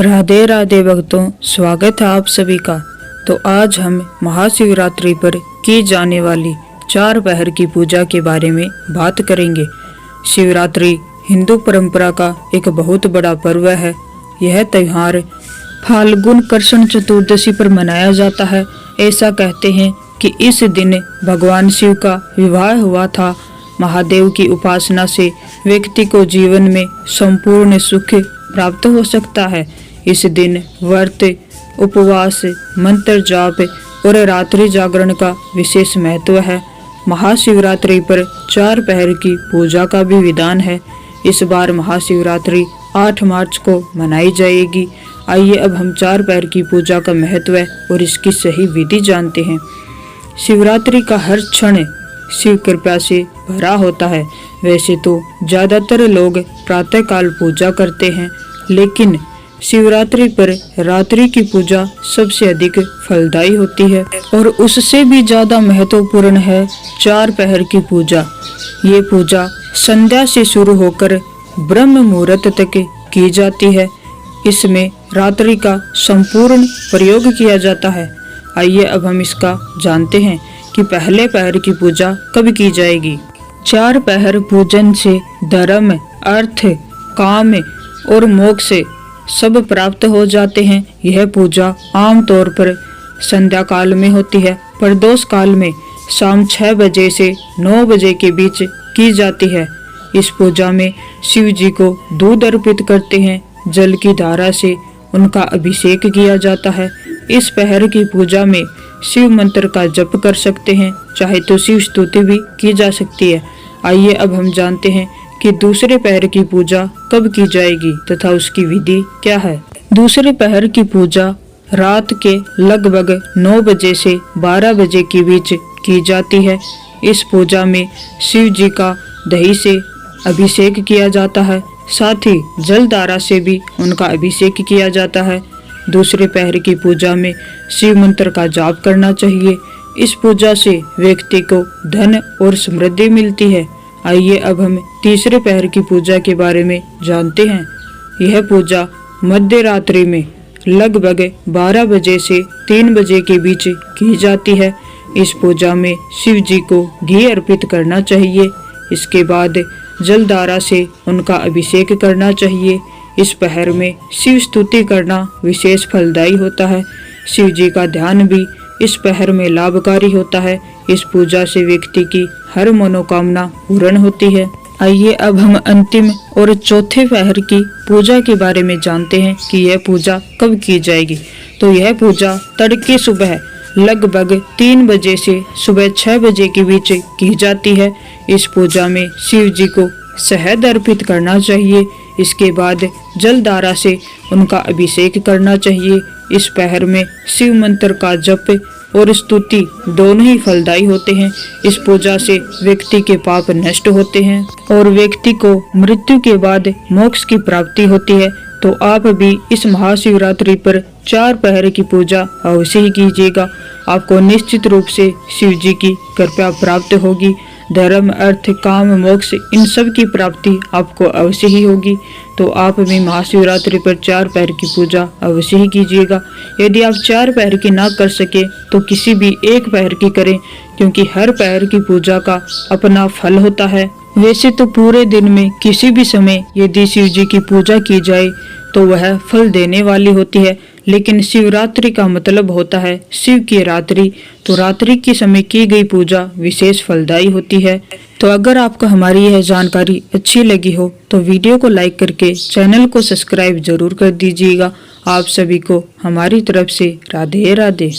राधे राधे भक्तों, स्वागत है आप सभी का। तो आज हम महाशिवरात्रि पर की जाने वाली 4 पहर की पूजा के बारे में बात करेंगे। शिवरात्रि हिंदू परंपरा का एक बहुत बड़ा पर्व है। यह त्यौहार फाल्गुन कृष्ण चतुर्दशी पर मनाया जाता है। ऐसा कहते हैं कि इस दिन भगवान शिव का विवाह हुआ था। महादेव की उपासना से व्यक्ति को जीवन में संपूर्ण सुख प्राप्त हो सकता है। इस दिन व्रत, उपवास, मंत्र जाप और रात्रि जागरण का विशेष महत्व है। महाशिवरात्रि पर 4 पहर की पूजा का भी विधान है। इस बार महाशिवरात्रि 8 मार्च को मनाई जाएगी। आइए अब हम 4 पहर की पूजा का महत्व और इसकी सही विधि जानते हैं। शिवरात्रि का हर क्षण शिव कृपा से भरा होता है। वैसे तो ज्यादातर लोग प्रातःकाल पूजा करते हैं, लेकिन शिवरात्रि पर रात्रि की पूजा सबसे अधिक फलदायी होती है और उससे भी ज्यादा महत्वपूर्ण है 4 पहर की पूजा। ये पूजा संध्या से शुरू होकर ब्रह्म मुहूर्त तक की जाती है। इसमें रात्रि का संपूर्ण प्रयोग किया जाता है। आइए अब हम इसका जानते हैं कि पहले पहर की पूजा कब की जाएगी। 4 पहर पूजन से धर्म, अर्थ, काम और मोक्ष सब प्राप्त हो जाते हैं। यह पूजा आम तौर पर संध्या काल में होती है। प्रदोष काल में शाम 6 बजे से 9 बजे के बीच की जाती है। इस पूजा में शिव जी को दूध अर्पित करते हैं। जल की धारा से उनका अभिषेक किया जाता है। इस पहर की पूजा में शिव मंत्र का जप कर सकते हैं, चाहे तो शिव स्तुति भी की जा सकती है। आइए अब हम जानते हैं कि दूसरे पहर की पूजा कब की जाएगी तथा उसकी विधि क्या है। दूसरे पहर की पूजा रात के लगभग 9 बजे से 12 बजे के बीच की जाती है। इस पूजा में शिव जी का दही से अभिषेक किया जाता है, साथ ही जलधारा से भी उनका अभिषेक किया जाता है। दूसरे पहर की पूजा में शिव मंत्र का जाप करना चाहिए। इस पूजा से व्यक्ति को धन और समृद्धि मिलती है। आइए अब हम तीसरे पहर की पूजा के बारे में जानते हैं। यह पूजा मध्य रात्रि में लगभग 12 बजे से 3 बजे के बीच की जाती है। इस पूजा में शिव जी को घी अर्पित करना चाहिए। इसके बाद जलधारा से उनका अभिषेक करना चाहिए। इस पहर में शिव स्तुति करना विशेष फलदायी होता है। शिव जी का ध्यान भी इस पहर में लाभकारी होता है। इस पूजा से व्यक्ति की हर मनोकामना पूर्ण होती है। आइए अब हम अंतिम और चौथे पहर की पूजा के बारे में जानते हैं कि यह पूजा कब की जाएगी। तो यह पूजा तड़के सुबह लगभग 3 बजे से सुबह 6 बजे के बीच की जाती है। इस पूजा में शिव जी को शहद अर्पित करना चाहिए। इसके बाद जलधारा से उनका अभिषेक करना चाहिए। इस पहर में शिव मंत्र का जप और स्तुति दोनों ही फलदायी होते हैं। इस पूजा से व्यक्ति के पाप नष्ट होते हैं और व्यक्ति को मृत्यु के बाद मोक्ष की प्राप्ति होती है। तो आप भी इस महाशिवरात्रि पर 4 पहर की पूजा अवश्य ही कीजिएगा। आपको निश्चित रूप से शिव जी की कृपा प्राप्त होगी। धर्म, अर्थ, काम, मोक्ष इन सब की प्राप्ति आपको अवश्य ही होगी। तो आप भी महाशिवरात्रि पर 4 पहर की पूजा अवश्य ही कीजिएगा। यदि आप 4 पहर की ना कर सके तो किसी भी 1 पहर की करें, क्योंकि हर पहर की पूजा का अपना फल होता है। वैसे तो पूरे दिन में किसी भी समय यदि शिव जी की पूजा की जाए तो वह फल देने वाली होती है, लेकिन शिवरात्रि का मतलब होता है शिव की रात्रि। तो रात्रि के समय की गई पूजा विशेष फलदायी होती है। तो अगर आपको हमारी यह जानकारी अच्छी लगी हो तो वीडियो को लाइक करके चैनल को सब्सक्राइब जरूर कर दीजिएगा। आप सभी को हमारी तरफ से राधे राधे।